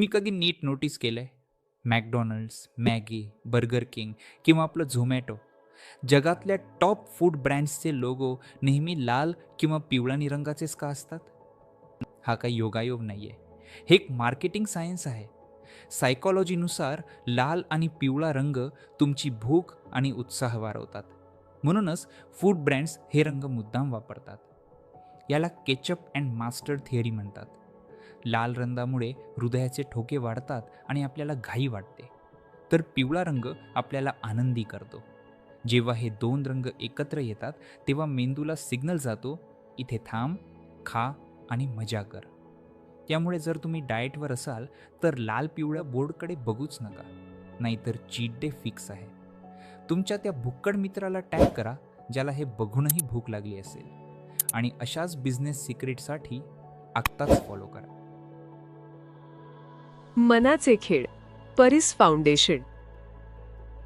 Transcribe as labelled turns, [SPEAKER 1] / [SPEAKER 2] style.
[SPEAKER 1] मी कधी नीट नोटीस केलंय? McDonald's, Maggi, burger king किंवा आपलं झोमॅटो जगातल्या टॉप फूड ब्रँड्सचे लोगो नेहमी लाल किंवा पिवळ्या रंगाचेच का असतात? हा काही योगायोग नाहीये. हे एक मार्केटिंग सायन्स आहे. सायकॉलॉजीनुसार लाल आणि पिवळा रंग तुमची भूक आणि उत्साह वाढवतात. म्हणूनच फूड ब्रँड्स हे रंग मुद्दाम वापरतात. याला केचप अँड मास्टर्ड थिअरी म्हणतात. लाल रंगामुळे हृदयाचे ठोके वाढतात आणि आपल्याला घाई वाटते, तर पिवळा रंग आपल्याला आनंदी करतो. जेव्हा हे दोन रंग एकत्र येतात तेव्हा मेंदूला सिग्नल जातो, इथे थांब, खा आणि मजा कर. त्यामुळे जर तुम्ही डाएटवर असाल तर लाल पिवळ्या बोर्डकडे बघूच नका, नाहीतर चीट डे फिक्स आहे. तुमच्या त्या भुक्कड मित्राला टॅग करा ज्याला हे बघूनही भूक लागली असेल, आणि अशाच बिझनेस सिक्रेटसाठी आत्ताच फॉलो करा.
[SPEAKER 2] मनाचे खेळ, परीस फाउंडेशन.